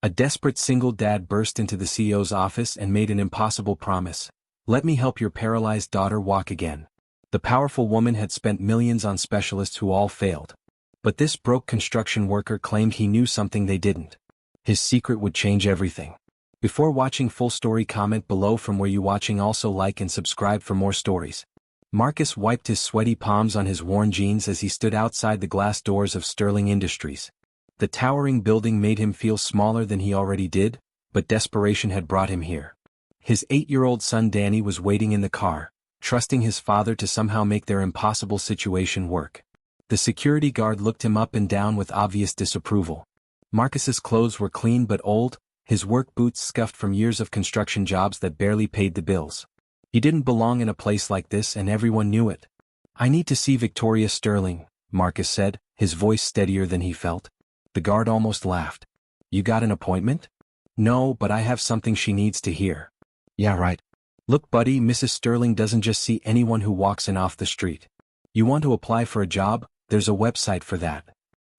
A desperate single dad burst into the CEO's office and made an impossible promise. "Let me help your paralyzed daughter walk again." The powerful woman had spent millions on specialists who all failed. But this broke construction worker claimed he knew something they didn't. His secret would change everything. Before watching full story, comment below from where you watching. Also like and subscribe for more stories. Marcus wiped his sweaty palms on his worn jeans as he stood outside the glass doors of Sterling Industries. The towering building made him feel smaller than he already did, but desperation had brought him here. His 8-year-old son Danny was waiting in the car, trusting his father to somehow make their impossible situation work. The security guard looked him up and down with obvious disapproval. Marcus's clothes were clean but old, his work boots scuffed from years of construction jobs that barely paid the bills. He didn't belong in a place like this, and everyone knew it. "I need to see Victoria Sterling," Marcus said, his voice steadier than he felt. The guard almost laughed. "You got an appointment?" "No, but I have something she needs to hear." "Yeah, right. Look, buddy, Mrs. Sterling doesn't just see anyone who walks in off the street. You want to apply for a job? There's a website for that."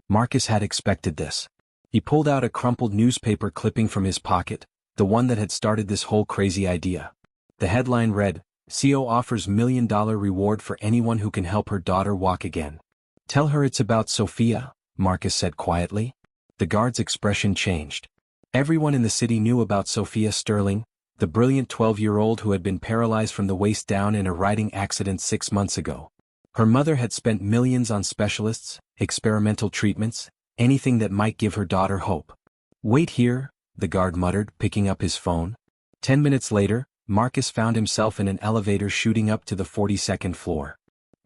Marcus had expected this. He pulled out a crumpled newspaper clipping from his pocket, the one that had started this whole crazy idea. The headline read, "CEO offers $1 million reward for anyone who can help her daughter walk again." "Tell her it's about Sophia," Marcus said quietly. The guard's expression changed. Everyone in the city knew about Sophia Sterling, the brilliant 12-year-old who had been paralyzed from the waist down in a riding accident 6 months ago. Her mother had spent millions on specialists, experimental treatments, anything that might give her daughter hope. "Wait here," the guard muttered, picking up his phone. 10 minutes later, Marcus found himself in an elevator shooting up to the 42nd floor.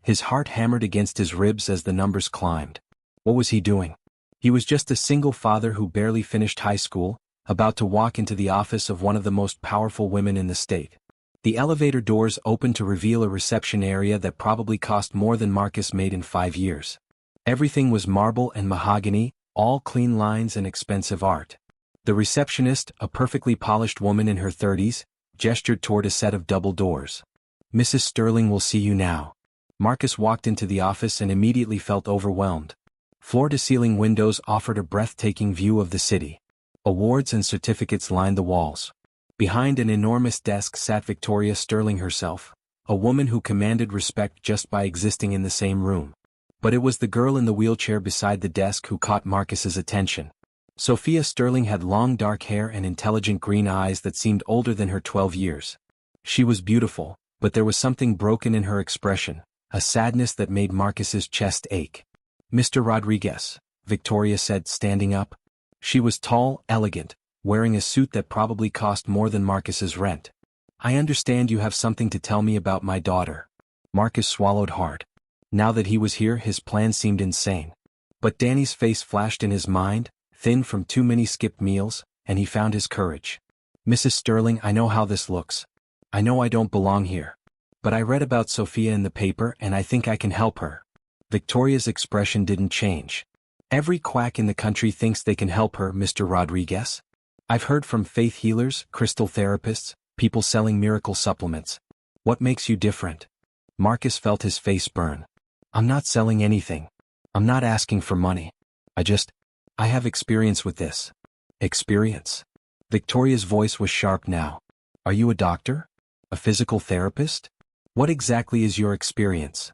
His heart hammered against his ribs as the numbers climbed. What was he doing? He was just a single father who barely finished high school, about to walk into the office of one of the most powerful women in the state. The elevator doors opened to reveal a reception area that probably cost more than Marcus made in 5 years. Everything was marble and mahogany, all clean lines and expensive art. The receptionist, a perfectly polished woman in her 30s, gestured toward a set of double doors. "Mrs. Sterling will see you now." Marcus walked into the office and immediately felt overwhelmed. Floor-to-ceiling windows offered a breathtaking view of the city. Awards and certificates lined the walls. Behind an enormous desk sat Victoria Sterling herself, a woman who commanded respect just by existing in the same room. But it was the girl in the wheelchair beside the desk who caught Marcus's attention. Sophia Sterling had long dark hair and intelligent green eyes that seemed older than her 12 years. She was beautiful, but there was something broken in her expression, a sadness that made Marcus's chest ache. "Mr. Rodriguez," Victoria said, standing up. She was tall, elegant, wearing a suit that probably cost more than Marcus's rent. "I understand you have something to tell me about my daughter." Marcus swallowed hard. Now that he was here, his plan seemed insane. But Danny's face flashed in his mind, thin from too many skipped meals, and he found his courage. "Mrs. Sterling, I know how this looks. I know I don't belong here. But I read about Sophia in the paper and I think I can help her." Victoria's expression didn't change. "Every quack in the country thinks they can help her, Mr. Rodriguez. I've heard from faith healers, crystal therapists, people selling miracle supplements. What makes you different?" Marcus felt his face burn. "I'm not selling anything. I'm not asking for money. I have experience with this." "Experience?" Victoria's voice was sharp now. "Are you a doctor? A physical therapist? What exactly is your experience?"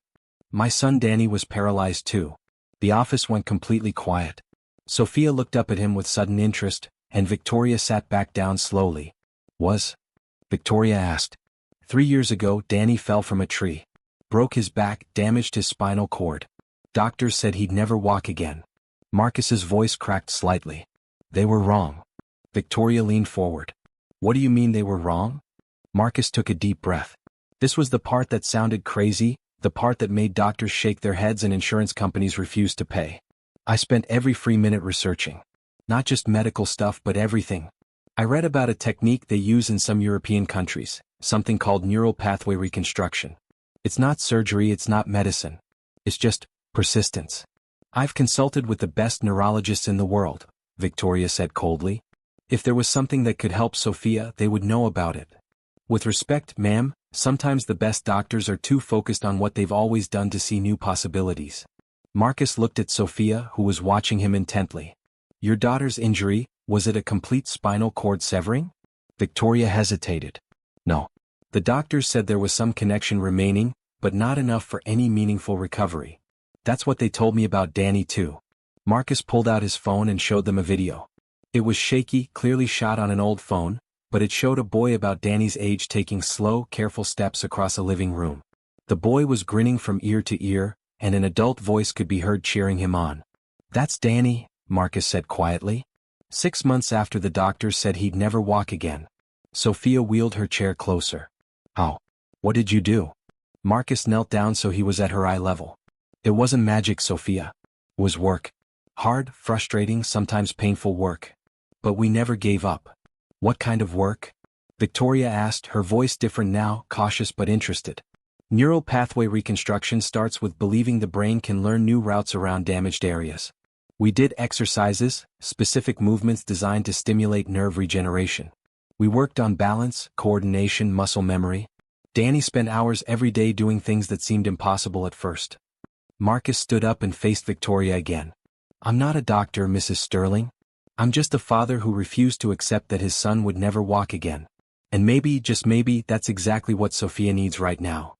"My son Danny was paralyzed too." The office went completely quiet. Sophia looked up at him with sudden interest, and Victoria sat back down slowly. Victoria asked. 3 years ago, Danny fell from a tree. Broke his back, damaged his spinal cord. Doctors said he'd never walk again." Marcus's voice cracked slightly. "They were wrong." Victoria leaned forward. "What do you mean they were wrong?" Marcus took a deep breath. This was the part that sounded crazy, the part that made doctors shake their heads and insurance companies refuse to pay. "I spent every free minute researching. Not just medical stuff but everything. I read about a technique they use in some European countries, something called neural pathway reconstruction. It's not surgery, it's not medicine. It's just persistence. I've consulted with the best neurologists in the world," Victoria said coldly. "If there was something that could help Sophia, they would know about it. With respect, ma'am, sometimes the best doctors are too focused on what they've always done to see new possibilities." Marcus looked at Sophia, who was watching him intently. "Your daughter's injury, Was it a complete spinal cord severing? Victoria hesitated. No. The doctors said there was some connection remaining, but not enough for any meaningful recovery. That's what they told me about Danny too. Marcus pulled out his phone and showed them a video. It was shaky, clearly shot on an old phone, but it showed a boy about Danny's age taking slow, careful steps across a living room. The boy was grinning from ear to ear, and an adult voice could be heard cheering him on. "That's Danny," Marcus said quietly. 6 months after the doctors said he'd never walk again. Sophia wheeled her chair closer. "How? What did you do?" Marcus knelt down so he was at her eye level. "It wasn't magic, Sophia. It was work. Hard, frustrating, sometimes painful work. But we never gave up." "What kind of work?" Victoria asked, her voice different now, cautious but interested. "Neural pathway reconstruction starts with believing the brain can learn new routes around damaged areas. We did exercises, specific movements designed to stimulate nerve regeneration. We worked on balance, coordination, muscle memory. Danny spent hours every day doing things that seemed impossible at first." Marcus stood up and faced Victoria again. "I'm not a doctor, Mrs. Sterling. I'm just a father who refused to accept that his son would never walk again. And maybe, just maybe, that's exactly what Sophia needs right now."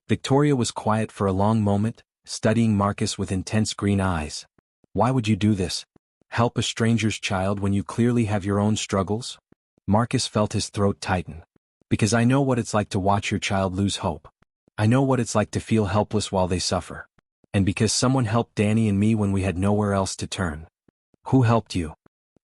Victoria was quiet for a long moment, studying Marcus with intense green eyes. "Why would you do this? Help a stranger's child when you clearly have your own struggles?" Marcus felt his throat tighten. "Because I know what it's like to watch your child lose hope. I know what it's like to feel helpless while they suffer. And because someone helped Danny and me when we had nowhere else to turn." "Who helped you?"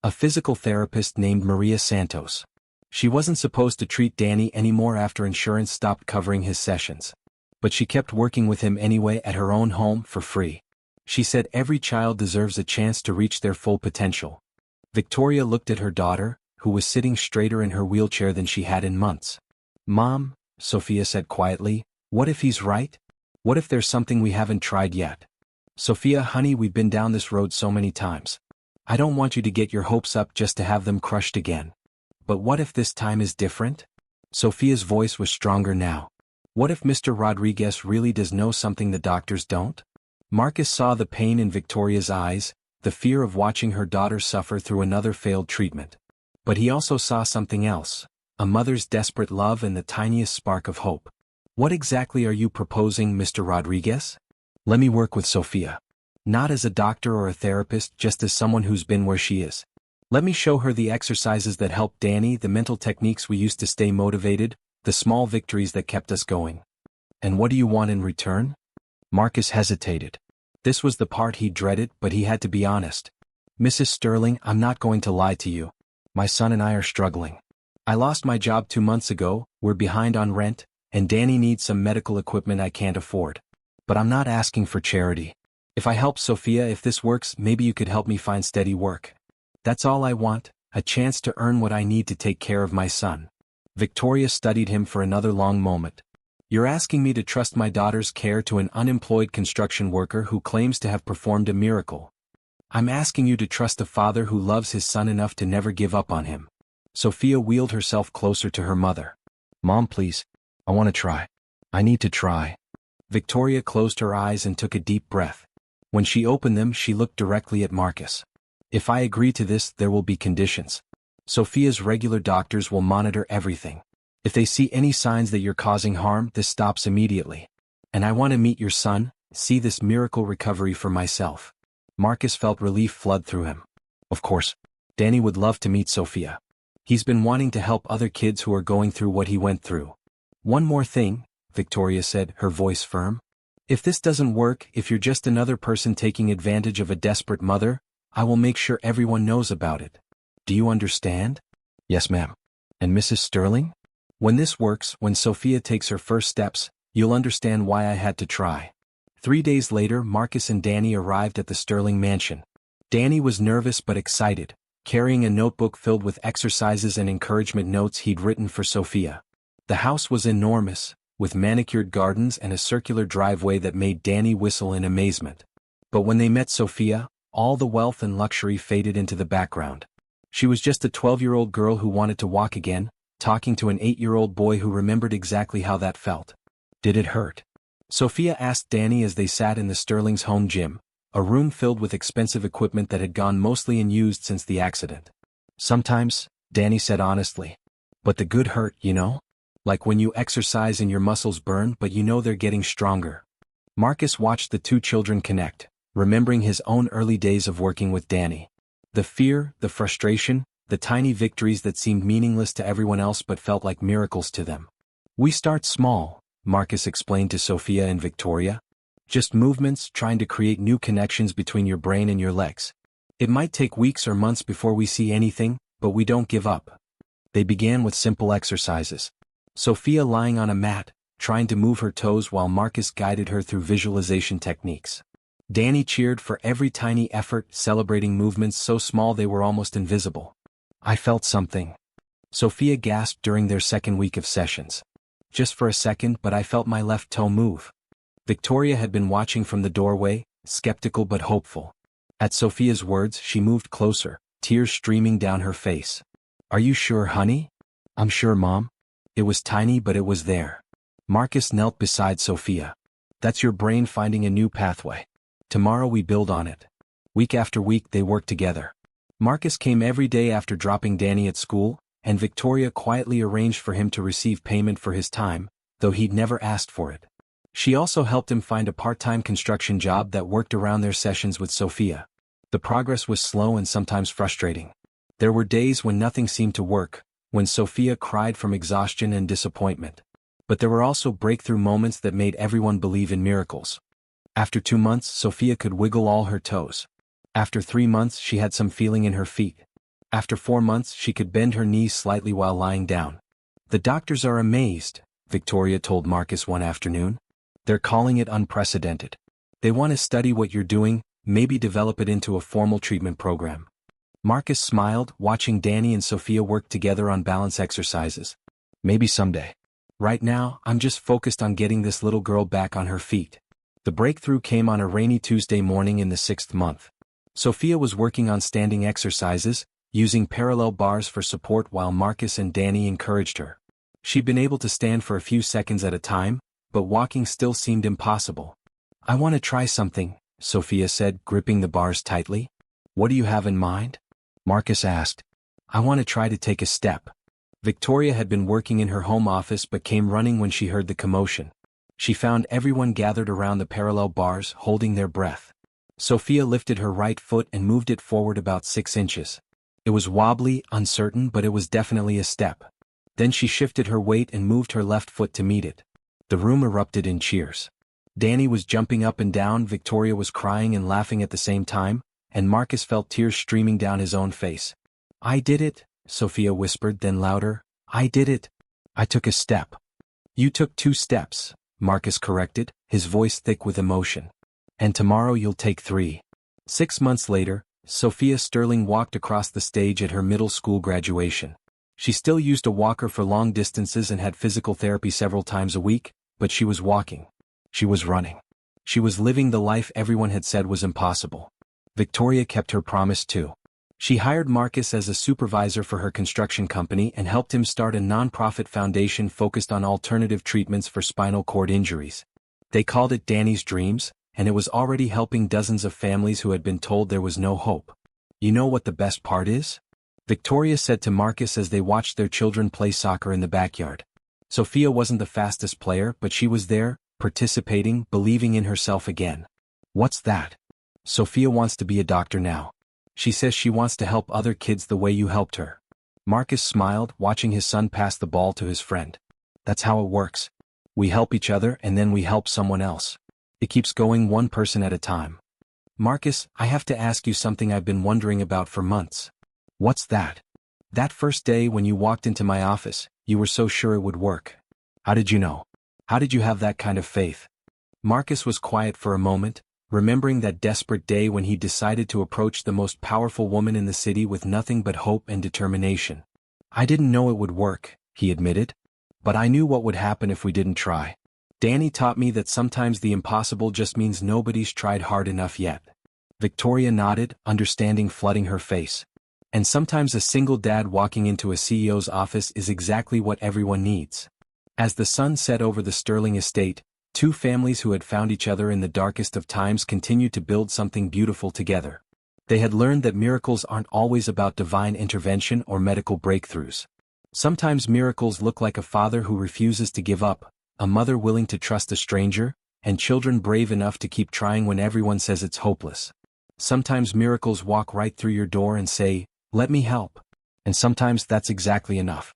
"A physical therapist named Maria Santos. She wasn't supposed to treat Danny anymore after insurance stopped covering his sessions. But she kept working with him anyway at her own home for free. She said every child deserves a chance to reach their full potential." Victoria looked at her daughter, who was sitting straighter in her wheelchair than she had in months. "Mom," Sophia said quietly, "what if he's right? What if there's something we haven't tried yet?" "Sophia, honey, we've been down this road so many times. I don't want you to get your hopes up just to have them crushed again. But what if this time is different?" Sophia's voice was stronger now. "What if Mr. Rodriguez really does know something the doctors don't?" Marcus saw the pain in Victoria's eyes, the fear of watching her daughter suffer through another failed treatment. But he also saw something else, a mother's desperate love and the tiniest spark of hope. "What exactly are you proposing, Mr. Rodriguez?" "Let me work with Sophia. Not as a doctor or a therapist, just as someone who's been where she is. Let me show her the exercises that helped Danny, the mental techniques we used to stay motivated, the small victories that kept us going." "And what do you want in return?" Marcus hesitated. This was the part he dreaded, but he had to be honest. "Mrs. Sterling, I'm not going to lie to you. My son and I are struggling. I lost my job 2 months ago, we're behind on rent, and Danny needs some medical equipment I can't afford. But I'm not asking for charity. If I help Sophia, if this works, maybe you could help me find steady work. That's all I want, a chance to earn what I need to take care of my son." Victoria studied him for another long moment. "You're asking me to trust my daughter's care to an unemployed construction worker who claims to have performed a miracle. I'm asking you to trust a father who loves his son enough to never give up on him." Sophia wheeled herself closer to her mother. "Mom, please. I want to try. I need to try." Victoria closed her eyes and took a deep breath. When she opened them, she looked directly at Marcus. "If I agree to this, there will be conditions. Sophia's regular doctors will monitor everything. If they see any signs that you're causing harm, this stops immediately. And I want to meet your son, see this miracle recovery for myself." Marcus felt relief flood through him. Of course, Danny would love to meet Sophia. He's been wanting to help other kids who are going through what he went through. "One more thing," Victoria said, her voice firm. "If this doesn't work, if you're just another person taking advantage of a desperate mother, I will make sure everyone knows about it. Do you understand?" "Yes, ma'am." "And Mrs. Sterling? When this works, when Sophia takes her first steps, you'll understand why I had to try." 3 days later, Marcus and Danny arrived at the Sterling mansion. Danny was nervous but excited, carrying a notebook filled with exercises and encouragement notes he'd written for Sophia. The house was enormous, with manicured gardens and a circular driveway that made Danny whistle in amazement. But when they met Sophia, all the wealth and luxury faded into the background. She was just a 12-year-old girl who wanted to walk again, talking to an 8-year-old boy who remembered exactly how that felt. "Did it hurt?" Sophia asked Danny as they sat in the Sterling's home gym, a room filled with expensive equipment that had gone mostly unused since the accident. Sometimes, Danny said honestly. But the good hurt, you know? Like when you exercise and your muscles burn but you know they're getting stronger. Marcus watched the two children connect, remembering his own early days of working with Danny. The fear, the frustration, the tiny victories that seemed meaningless to everyone else but felt like miracles to them. We start small, Marcus explained to Sophia and Victoria. Just movements, trying to create new connections between your brain and your legs. It might take weeks or months before we see anything, but we don't give up. They began with simple exercises. Sophia lying on a mat, trying to move her toes while Marcus guided her through visualization techniques. Danny cheered for every tiny effort, celebrating movements so small they were almost invisible. I felt something. Sophia gasped during their second week of sessions. Just for a second, but I felt my left toe move. Victoria had been watching from the doorway, skeptical but hopeful. At Sophia's words, she moved closer, tears streaming down her face. Are you sure, honey? I'm sure, Mom. It was tiny, but it was there. Marcus knelt beside Sophia. That's your brain finding a new pathway. Tomorrow we build on it. Week after week they worked together. Marcus came every day after dropping Danny at school, and Victoria quietly arranged for him to receive payment for his time, though he'd never asked for it. She also helped him find a part-time construction job that worked around their sessions with Sophia. The progress was slow and sometimes frustrating. There were days when nothing seemed to work, when Sophia cried from exhaustion and disappointment. But there were also breakthrough moments that made everyone believe in miracles. After 2 months, Sophia could wiggle all her toes. After 3 months, she had some feeling in her feet. After 4 months, she could bend her knees slightly while lying down. The doctors are amazed, Victoria told Marcus one afternoon. They're calling it unprecedented. They want to study what you're doing, maybe develop it into a formal treatment program. Marcus smiled, watching Danny and Sophia work together on balance exercises. Maybe someday. Right now, I'm just focused on getting this little girl back on her feet. The breakthrough came on a rainy Tuesday morning in the 6th month. Sophia was working on standing exercises, using parallel bars for support while Marcus and Danny encouraged her. She'd been able to stand for a few seconds at a time, but walking still seemed impossible. I want to try something, Sophia said, gripping the bars tightly. What do you have in mind? Marcus asked. I want to try to take a step. Victoria had been working in her home office but came running when she heard the commotion. She found everyone gathered around the parallel bars, holding their breath. Sophia lifted her right foot and moved it forward about 6 inches. It was wobbly, uncertain, but it was definitely a step. Then she shifted her weight and moved her left foot to meet it. The room erupted in cheers. Danny was jumping up and down, Victoria was crying and laughing at the same time, and Marcus felt tears streaming down his own face. I did it, Sophia whispered, then louder. I did it. I took a step. You took 2 steps, Marcus corrected, his voice thick with emotion. And tomorrow you'll take 3. 6 months later, Sophia Sterling walked across the stage at her middle school graduation. She still used a walker for long distances and had physical therapy several times a week, but she was walking. She was running. She was living the life everyone had said was impossible. Victoria kept her promise too. She hired Marcus as a supervisor for her construction company and helped him start a non-profit foundation focused on alternative treatments for spinal cord injuries. They called it Danny's Dreams, and it was already helping dozens of families who had been told there was no hope. You know what the best part is? Victoria said to Marcus as they watched their children play soccer in the backyard. Sophia wasn't the fastest player, but she was there, participating, believing in herself again. What's that? Sophia wants to be a doctor now. She says she wants to help other kids the way you helped her. Marcus smiled, watching his son pass the ball to his friend. That's how it works. We help each other and then we help someone else. It keeps going one person at a time. Marcus, I have to ask you something I've been wondering about for months. What's that? That first day when you walked into my office, you were so sure it would work. How did you know? How did you have that kind of faith? Marcus was quiet for a moment, remembering that desperate day when he decided to approach the most powerful woman in the city with nothing but hope and determination. I didn't know it would work, he admitted. But I knew what would happen if we didn't try. Danny taught me that sometimes the impossible just means nobody's tried hard enough yet. Victoria nodded, understanding flooding her face. And sometimes a single dad walking into a CEO's office is exactly what everyone needs. As the sun set over the Sterling estate, 2 families who had found each other in the darkest of times continued to build something beautiful together. They had learned that miracles aren't always about divine intervention or medical breakthroughs. Sometimes miracles look like a father who refuses to give up, a mother willing to trust a stranger, and children brave enough to keep trying when everyone says it's hopeless. Sometimes miracles walk right through your door and say, "Let me help." And sometimes that's exactly enough.